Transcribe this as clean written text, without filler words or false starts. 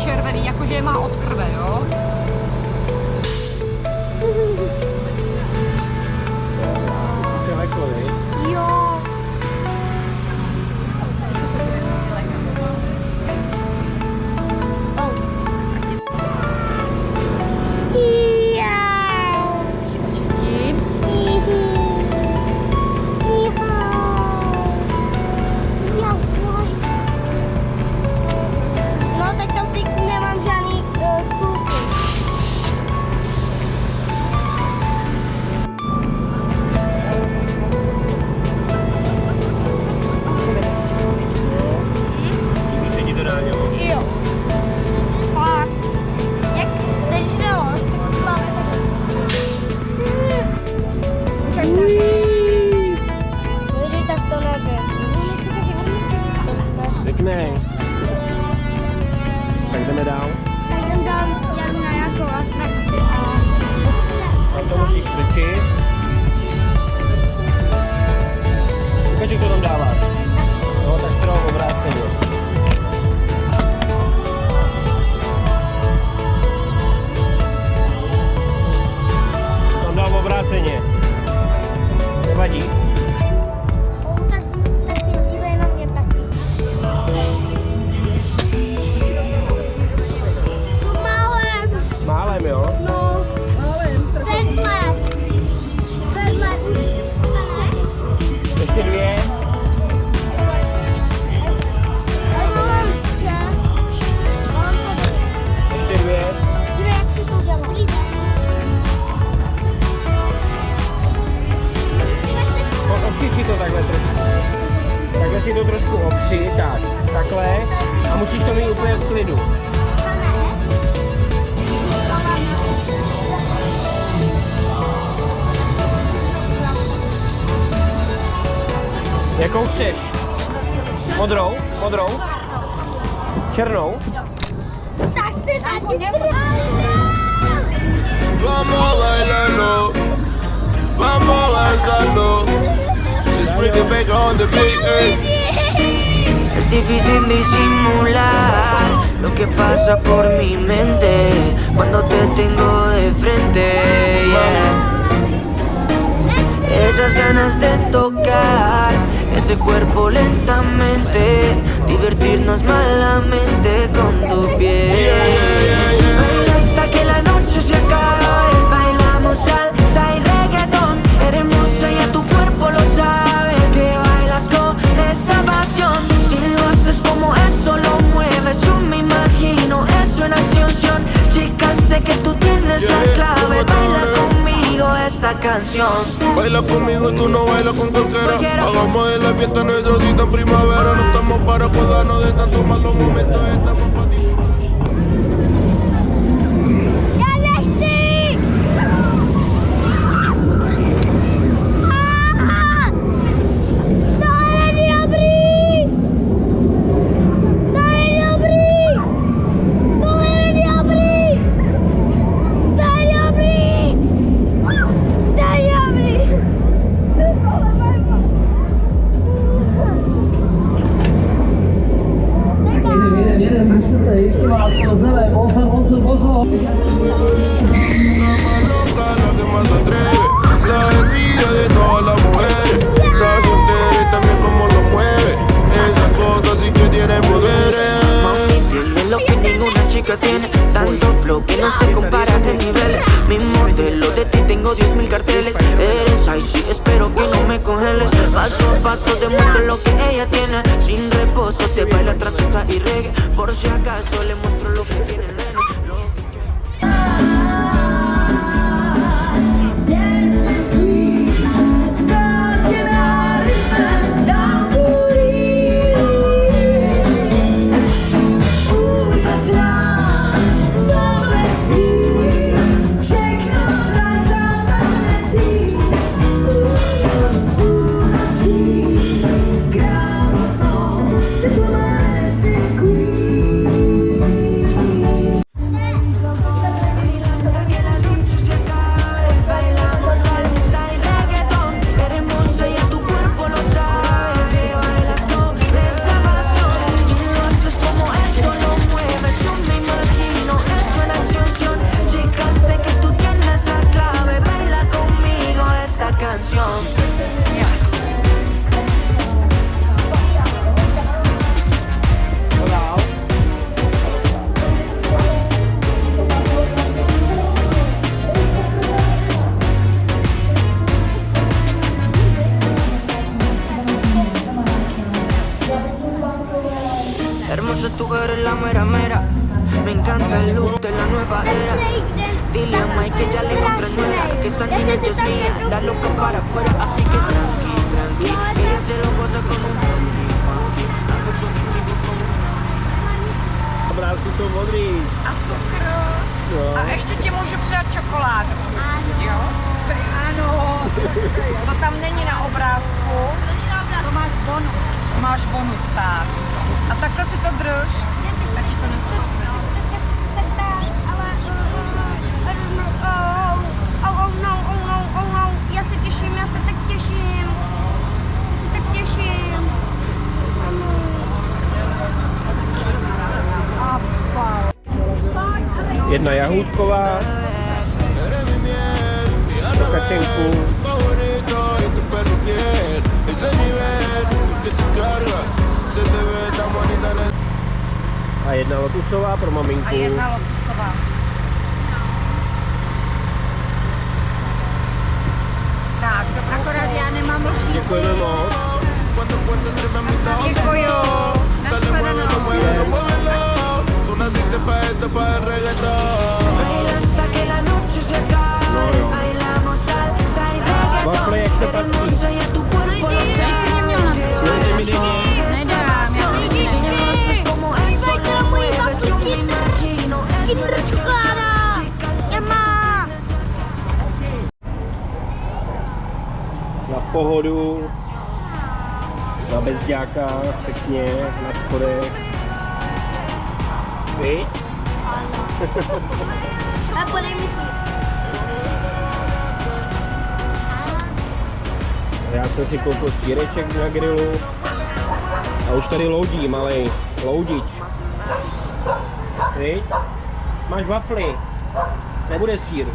červený, jakože je má od krve, jo? Co se leklo, vej? Jo. Čistím. No tak tam teď nemám žádný kluky. Líbí se ti to Dáňo? Jo. A jak teď šlo, máme tak. Tak to nevím. Pěkný. Tak jdeme dál. Tak jdem dál, já jdu na nějakou atrakci. Tam to musíš strčit. Ukaž, jak to tam dáváš. No, tak to dám obráceně. To tam dám obráceně. Nevadí. Tak dívej na mě taky. Málem, jo? No, vedle už, ne? Ještě dvě. Ještě dvě. Opři si to takhle trošku. Takhle si to trošku opři, tak. Takhle. A musíš to mít úplně v klidu. Jakou chceš? Modrou? Modrou? Černou? Tak ty taky Vamos bailando, vamos avanzando. Let's bring it back on the beat. Es difícil disimular lo que pasa por mi mente cuando te tengo de frente. Yeah. Esas ganas de tocar ese cuerpo lentamente, divertirnos malamente con tu piel. Baila hasta que la noche se acabe, bailamos salsa y reggaetón. Eres hermosa y a tu cuerpo lo sabe, que bailas con esa pasión. Si lo haces como eso lo mueves, yo me imagino eso en acción. Chica, sé que tú tienes la clave, baila conmigo esta canción. Baila conmigo, tú no bailas con cualquiera. Hagamos de la fiesta nuestro cita en primavera. No estamos para acordarnos de tantos malos momentos, estamos para disfrutar. La envidia de todas las mujeres. Está soltera y también como lo mueve. Esa cosa sí que tiene poderes. Mami, tiene lo que ninguna chica tiene. Tanto flow que no se compara en niveles. Mi modelo de ti tengo 10.000 carteles. Eres icy, espero que no me congeles. Paso a paso demuestro lo que ella tiene. Sin reposo te baila trapeza y reggae. Por si acaso le muestro lo que tiene el nene. como era mera. Me encanta el look de la nueva era. Dile a Mike que ya le encontré nuera, que esa niña ya es mía, la loca para afuera. Así que tranqui, tranqui, ella se lo goza con un funky, funky. Obrázky jsou modrý. A cukr. No. A ještě ti můžu přát čokoládu. Jo? Ano. To tam není na obrázku. To máš bonus. To máš bonus, tak. A takhle si to drž. Tak ti to nespadne. Já se těším, já se tak těším. Tak těším. Jedna jahůdková, Eres mi miel, mi gana kačenku. favorito y tu perro fiel. Ese nivel que tú cargas, se te ve tan bonita en el... A jedna lotusová pro maminku. A jedna lotusová. Tak, akorát já nemám lžíku. Děkujeme moc. Cuando encuentres entre mi amistad. Děkuju. Dale, muévelo, muévelo, muévelo. Tú naciste pa' esto, pa' el reggaetón. Baila hasta que la noche se acabe. Bailamos salsa y reggaetón. Wafle, jak se patří. Hermosa y a tu cuerpo lo sé. Světě mi denně. Nedám, já jsem si Si me conoces como eso, lo mueves. Yo me imagino eso de Čokoláda. Já mám. Na pohodu, na bezďáka, pěkně, na schodech. Vy? A podej mi si. Já jsem si koupil síreček na grilu a už tady loudí, malej, loudič. Viď? Máš wafly, nebude sír.